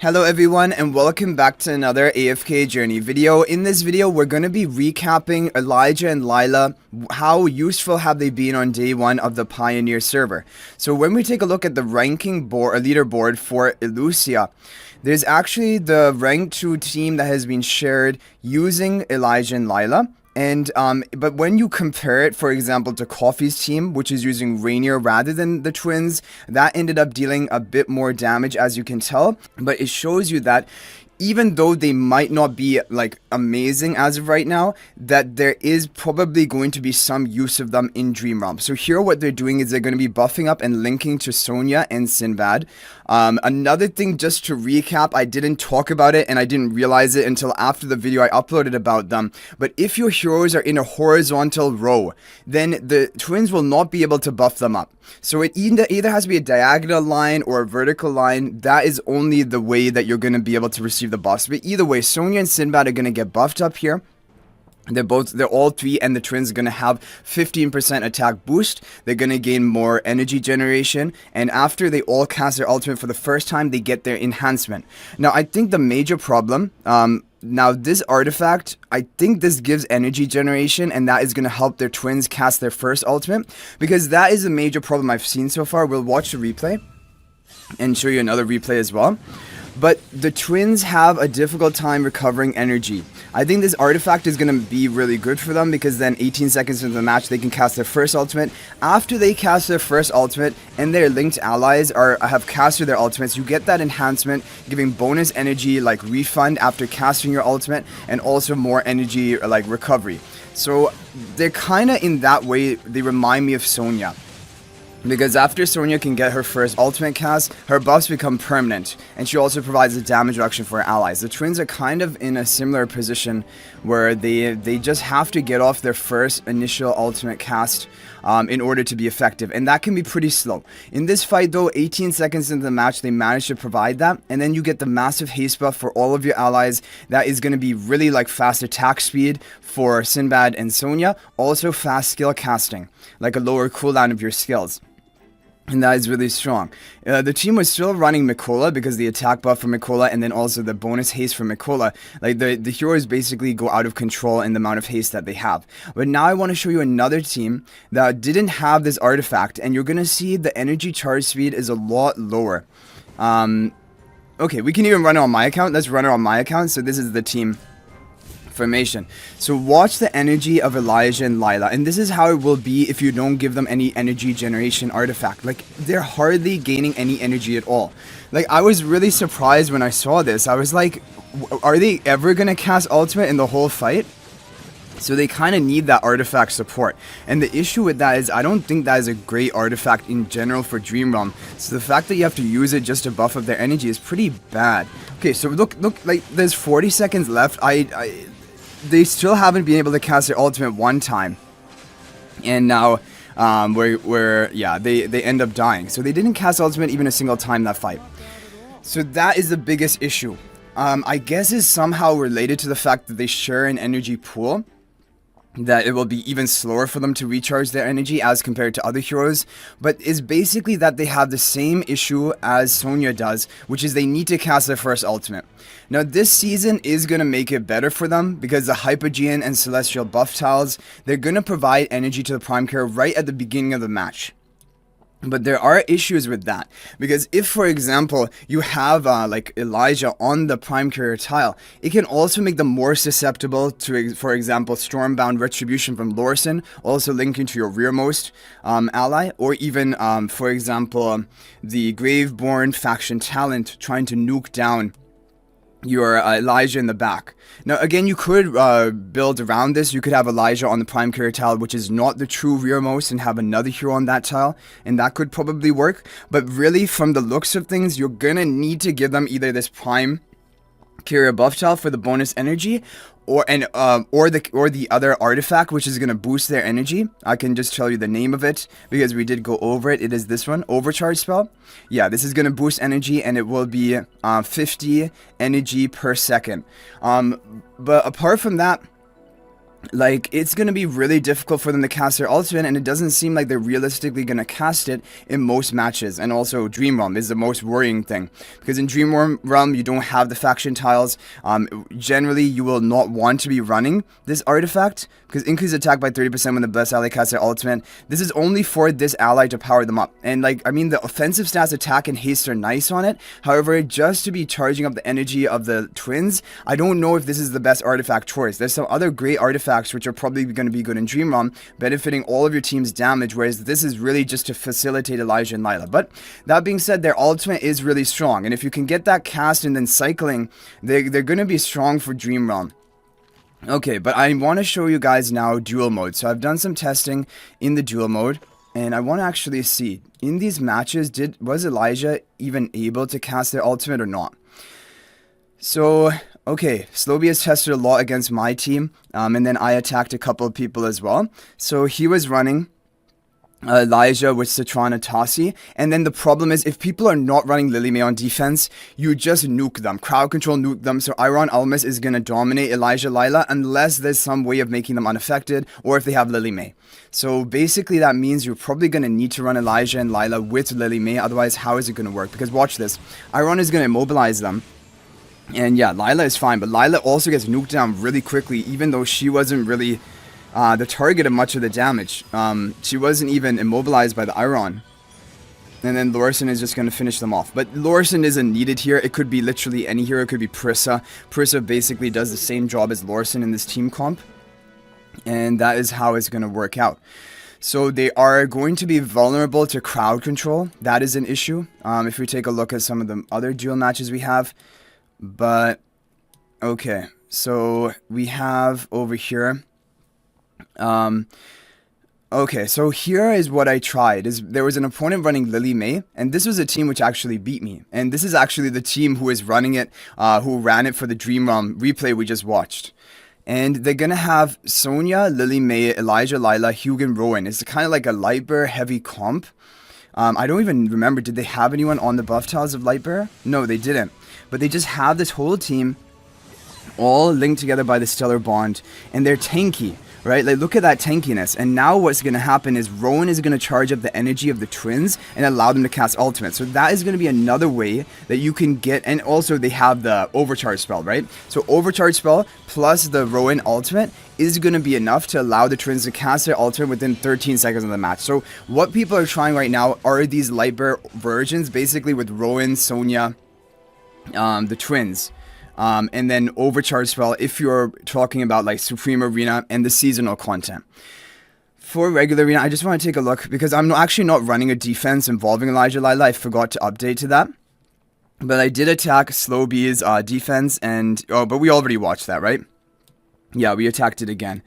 Hello everyone and welcome back to another AFK journey video. In this video we're going to be recapping Elijah and Lailah. How useful have they been on day 1 of the Pioneer server? So when we take a look at the ranking board, leaderboard for Elusia, there's actually the rank 2 team that has been shared using Elijah and Lailah. And but when you compare it, for example, to Coffee's team, which is using Rainier rather than the Twins, that ended up dealing a bit more damage, as you can tell. But it shows you that even though they might not be like amazing as of right now, that there is probably going to be some use of them in Dream Realm. So here what they're doing is they're going to be buffing up and linking to Sonya and Sinbad. Another thing, just to recap, I didn't talk about it and I didn't realize it until after the video I uploaded about them, but if your heroes are in a horizontal row, then the Twins will not be able to buff them up. So it either has to be a diagonal line or a vertical line. That is only the way that you're going to be able to receive the buffs. But either way, Sonya and Sinbad are going to get buffed up here. They're all three, and the Twins are going to have 15% attack boost. They're going to gain more energy generation, and after they all cast their ultimate for the first time, they get their enhancement. Now, I think the major problem, now this artifact, I think this gives energy generation, and that is going to help their Twins cast their first ultimate, because that is a major problem I've seen so far. We'll watch the replay and show you another replay as well. But the Twins have a difficult time recovering energy. I think this artifact is going to be really good for them, because then 18 seconds into the match they can cast their first ultimate. After they cast their first ultimate and their linked allies have casted their ultimates, you get that enhancement, giving bonus energy like refund after casting your ultimate, and also more energy like recovery. So they're kind of, in that way, they remind me of Sonya. Because after Sonya can get her first ultimate cast, her buffs become permanent, and she also provides a damage reduction for her allies. The Twins are kind of in a similar position where they just have to get off their first initial ultimate cast in order to be effective, and that can be pretty slow. In this fight though, 18 seconds into the match, they manage to provide that, and then you get the massive haste buff for all of your allies. That is going to be really like fast attack speed for Sinbad and Sonya, also fast skill casting, like a lower cooldown of your skills. And that is really strong. The team was still running Mikola because the attack buff for Mikola, and then also the bonus haste for Mikola. Like the heroes basically go out of control in the amount of haste that they have. But now I want to show you another team that didn't have this artifact, and you're going to see the energy charge speed is a lot lower. Okay, we can even run it on my account. Let's run it on my account. So this is the team formation. So watch the energy of Elijah and Lailah, and this is how it will be if you don't give them any energy generation artifact. Like, they're hardly gaining any energy at all. Like, I was really surprised when I saw this. I was like, are they ever gonna cast ultimate in the whole fight? So they kind of need that artifact support, and the issue with that is I don't think that is a great artifact in general for Dream Realm. So the fact that you have to use it just to buff up their energy is pretty bad. Okay, so look, like there's 40 seconds left. They still haven't been able to cast their ultimate one time, and now they end up dying. So they didn't cast ultimate even a single time that fight. So that is the biggest issue. I guess is somehow related to the fact that they share an energy pool, that it will be even slower for them to recharge their energy as compared to other heroes, but is basically that they have the same issue as Sonya does, which is they need to cast their first ultimate. Now this season is going to make it better for them, because the Hypogean and Celestial buff tiles, they're going to provide energy to the Prime Carrier right at the beginning of the match. But there are issues with that, because if, for example, you have like Elijah on the Prime Carrier tile, it can also make them more susceptible to, for example, Stormbound Retribution from Lorson, also linking to your rearmost ally, or even, for example, the Graveborn faction talent trying to nuke down your Elijah in the back. Now again, you could build around this. You could have Elijah on the Prime Carrier tile, which is not the true rearmost, and have another hero on that tile, and that could probably work. But really, from the looks of things, you're gonna need to give them either this Prime Carrier buff tile for the bonus energy, or the other artifact, which is going to boost their energy. I can just tell you the name of it because we did go over it. It is this one, Overcharge Spell. Yeah, this is going to boost energy, and it will be 50 energy per second. But apart from that, like, it's going to be really difficult for them to cast their ultimate, and it doesn't seem like they're realistically going to cast it in most matches. And also, Dream Realm is the most worrying thing, because in Dream Realm, you don't have the faction tiles. Generally, you will not want to be running this artifact, because increase attack by 30% when the blessed ally casts their ultimate. This is only for this ally to power them up. And, like, I mean, the offensive stats, attack and haste are nice on it. However, just to be charging up the energy of the twins, I don't know if this is the best artifact choice. There's some other great artifacts which are probably going to be good in Dream Realm, benefiting all of your team's damage, whereas this is really just to facilitate Elijah and Lailah. But that being said, their ultimate is really strong, and if you can get that cast and then cycling, they're going to be strong for Dream Realm. Okay, but I want to show you guys now duel mode. So I've done some testing in the duel mode, and I want to actually see, in these matches, was Elijah even able to cast their ultimate or not? So, okay, Slowby has tested a lot against my team, and then I attacked a couple of people as well. So he was running Elijah with Citrana Tassi, and then the problem is, if people are not running Lily May on defense, you just nuke them, crowd control nuke them, so Iron Almas is going to dominate Elijah Lailah unless there's some way of making them unaffected, or if they have Lily May. So basically that means you're probably going to need to run Elijah and Lailah with Lily May, otherwise how is it going to work? Because watch this, Iron is going to immobilize them. And yeah, Lailah is fine, but Lailah also gets nuked down really quickly, even though she wasn't really the target of much of the damage. She wasn't even immobilized by the Iron. And then Lorson is just going to finish them off. But Lorson isn't needed here. It could be literally any hero. It could be Prissa. Prissa basically does the same job as Lorson in this team comp. And that is how it's going to work out. So they are going to be vulnerable to crowd control. That is an issue. If we take a look at some of the other duel matches we have. But, okay, so we have over here, okay, so here is what I tried, there was an opponent running Lily May, and this was a team which actually beat me, and this is actually the team who is running it, who ran it for the Dream Realm replay we just watched. And they're gonna have Sonya, Lily May, Elijah, Lailah, Hugin, Rowan. It's kind of like a Lightbearer heavy comp. I don't even remember, did they have anyone on the buff tiles of Lightbearer? No, they didn't. But they just have this whole team all linked together by the Stellar Bond, and they're tanky, right? Like, look at that tankiness. And now what's going to happen is Rowan is going to charge up the energy of the twins and allow them to cast ultimate. So that is going to be another way that you can get, and also they have the Overcharge Spell, right? So Overcharge Spell plus the Rowan ultimate is going to be enough to allow the twins to cast their ultimate within 13 seconds of the match. So what people are trying right now are these Lightbearer versions, basically with Rowan, Sonya, the twins, and then Overcharge Spell if you're talking about like Supreme Arena and the seasonal content. For regular arena, I just want to take a look, because I'm actually not running a defense involving Elijah Lailah. I forgot to update to that, but I did attack Slowby's defense, and but we already watched that, right? Yeah, we attacked it again.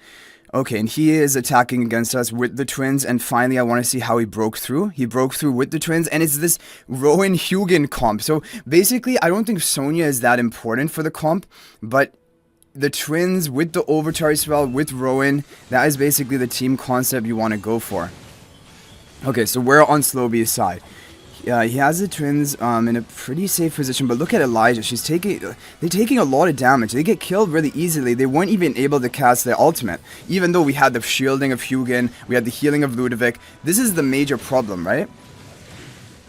Okay, and he is attacking against us with the twins, and finally I want to see how he broke through. He broke through with the twins, and it's this Rowan Hugin comp. So basically, I don't think Sonya is that important for the comp, but the twins with the Overcharge Spell, with Rowan, that is basically the team concept you want to go for. Okay, so we're on Slowby's side. Yeah, he has the twins in a pretty safe position, but look at Elijah. They're taking a lot of damage. They get killed really easily. They weren't even able to cast their ultimate, even though we had the shielding of Hugin, we had the healing of Ludovic. This is the major problem, right?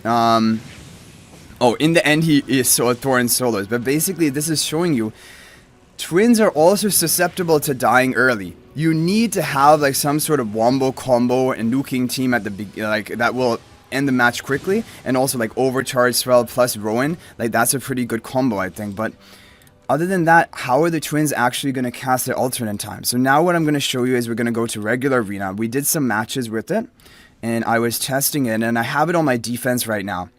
Oh, in the end, he saw Thorin solos, but basically, this is showing you twins are also susceptible to dying early. You need to have like some sort of wombo combo and nuking team at the like that will end the match quickly, and also like Overcharge Spell plus Rowan, like that's a pretty good combo, I think. But other than that, how are the twins actually going to cast their ultimate in time? So now what I'm going to show you is we're going to go to regular arena. We did some matches with it, and I was testing it, and I have it on my defense right now.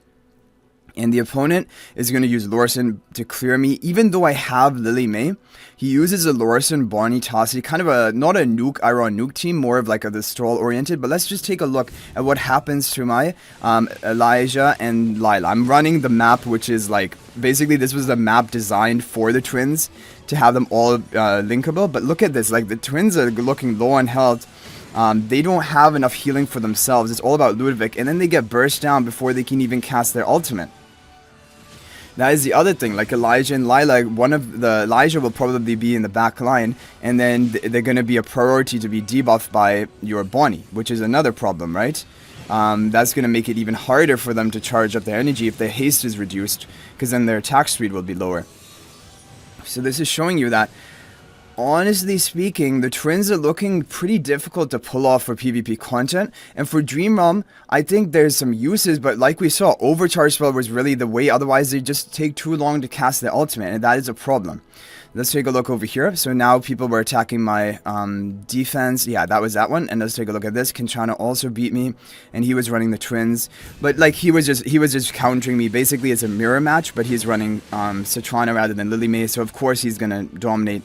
And the opponent is going to use Lorson to clear me. Even though I have Lily May, he uses a Lorson, Barney, Tassi, kind of a, not a nuke, Iron nuke team, more of like the stall oriented. But let's just take a look at what happens to my Elijah and Lailah. I'm running the map, which is like, basically this was the map designed for the twins to have them all linkable. But look at this, like the twins are looking low on health. They don't have enough healing for themselves. It's all about Ludovic, and then they get burst down before they can even cast their ultimate. That is the other thing, like Elijah and Lailah, Elijah will probably be in the back line, and then they're going to be a priority to be debuffed by your Bonnie, which is another problem, right? That's going to make it even harder for them to charge up their energy if their haste is reduced, because then their attack speed will be lower. So this is showing you that, honestly speaking, the Twins are looking pretty difficult to pull off for PvP content. And for Dream Realm, I think there's some uses, but like we saw, Overcharge Spell was really the way. Otherwise, they just take too long to cast their ultimate, and that is a problem. Let's take a look over here. So now people were attacking my defense. Yeah, that was that one. And let's take a look at this. Kinchana also beat me, and he was running the Twins. But like he was just countering me. Basically, it's a mirror match, but he's running Citrana rather than Lily May. So of course he's gonna dominate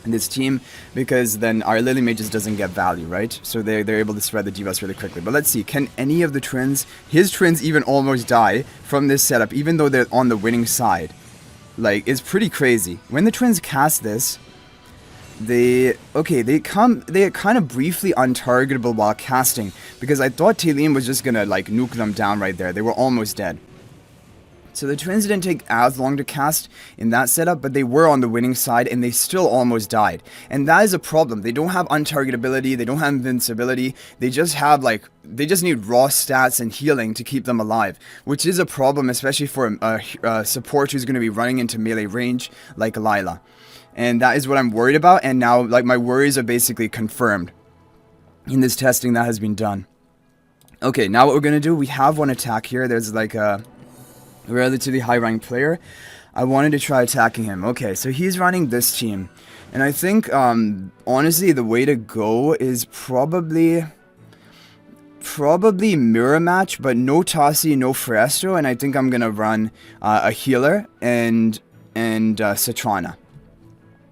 this team, because then our Lily May just doesn't get value, right? So they're able to spread the debuffs really quickly. But let's see, can any of the Twins, his Twins even almost die from this setup, even though they're on the winning side? Like, it's pretty crazy. When the Twins cast this, they kind of briefly untargetable while casting, because I thought Talim was just gonna like nuke them down right there. They were almost dead. So the Twins didn't take as long to cast in that setup, but they were on the winning side, and they still almost died. And that is a problem. They don't have untargetability, they don't have invincibility, they just have they just need raw stats and healing to keep them alive, which is a problem, especially for a support who's going to be running into melee range like Lailah. And that is what I'm worried about, and now like my worries are basically confirmed in this testing that has been done. Okay, now what we're going to do, we have one attack here. There's like a relatively high ranked player. I wanted to try attacking him. Okay, so he's running this team, and I think honestly the way to go is probably mirror match, but no Tassi, no Fresco, and I think I'm gonna run a healer and Citrana.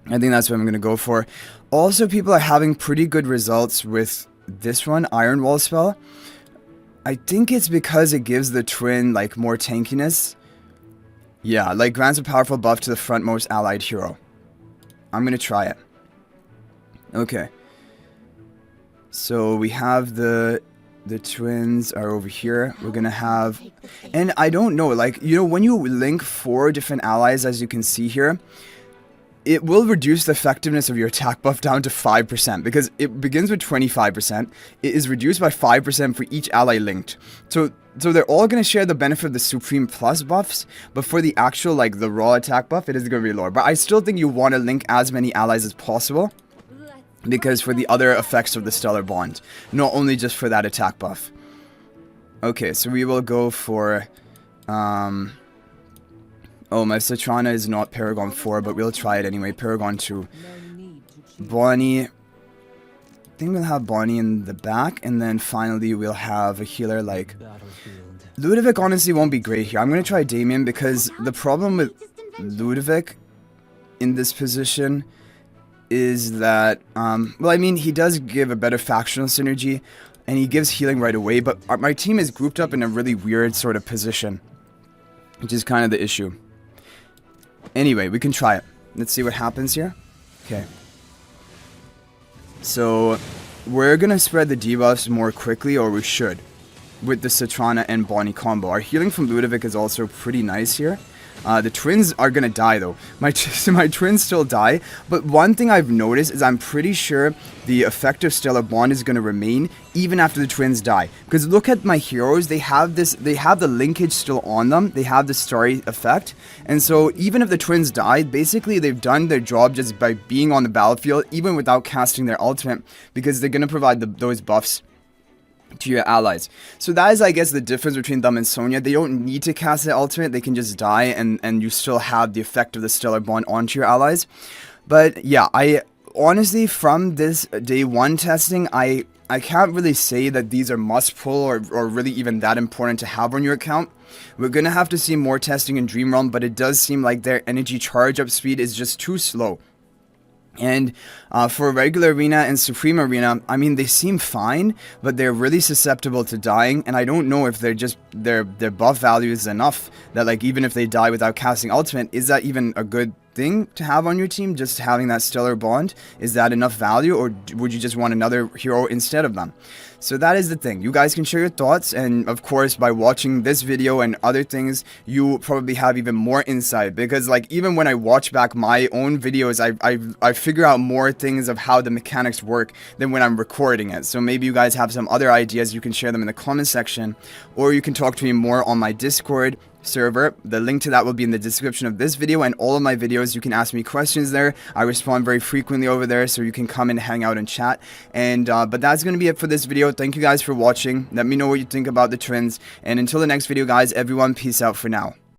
I think that's what I'm gonna go for. Also, people are having pretty good results with this one, Iron Wall spell. I think it's because it gives the Twin, like, more tankiness. Yeah, like, grants a powerful buff to the frontmost allied hero. I'm gonna try it. Okay. So, we have the Twins are over here. We're gonna have... And I don't know, like, you know, when you link 4 different allies, as you can see here, it will reduce the effectiveness of your attack buff down to 5%, because it begins with 25%. It is reduced by 5% for each ally linked. So they're all going to share the benefit of the Supreme Plus buffs, but for the actual, like, the raw attack buff, it is going to be lower. But I still think you want to link as many allies as possible, because for the other effects of the Stellar Bond, not only just for that attack buff. Okay, so we will go for... Oh, my Citrana is not Paragon 4, but we'll try it anyway. Paragon 2. Bonnie. I think we'll have Bonnie in the back, and then finally we'll have a healer like... Ludovic honestly won't be great here. I'm going to try Damien, because the problem with Ludovic in this position is that... well, I mean, he does give a better factional synergy, and he gives healing right away, but my team is grouped up in a really weird sort of position, which is kind of the issue. Anyway, we can try it. Let's see what happens here. Okay. So, we're gonna spread the debuffs more quickly, or we should, with the Citrana and Bonnie combo. Our healing from Ludovic is also pretty nice here. The Twins are gonna die though. My Twins still die, but one thing I've noticed is I'm pretty sure the effect of Stellar Bond is gonna remain even after the Twins die. Because look at my heroes, they have the linkage still on them, they have the starry effect, and so even if the Twins die, basically they've done their job just by being on the battlefield, even without casting their ultimate, because they're gonna provide those buffs to your allies. So that is, I guess, the difference between them and Sonya. They don't need to cast their ultimate, they can just die, and you still have the effect of the Stellar Bond onto your allies. But yeah, I honestly, from this day 1 testing, I can't really say that these are must pull or really even that important to have on your account. We're gonna have to see more testing in Dream Realm, but it does seem like their energy charge up speed is just too slow. And for regular arena and Supreme arena, I mean, they seem fine, but they're really susceptible to dying, and I don't know if they're just their buff value is enough that, like, even if they die without casting ultimate, is that even a good thing to have on your team, just having that stellar bond? Is that enough value, or would you just want another hero instead of them? So that is the thing. You guys can share your thoughts, and of course by watching this video and other things, you probably have even more insight, because like even when I watch back my own videos, I figure out more things of how the mechanics work than when I'm recording it. So maybe you guys have some other ideas, you can share them in the comment section, or you can talk to me more on my Discord server. The link to that will be in the description of this video, and all of my videos, you can ask me questions there. I respond very frequently over there, so you can come and hang out and chat. And but that's gonna be it for this video. Thank you guys for watching. Let me know what you think about the twins, and until the next video guys, everyone, peace out for now.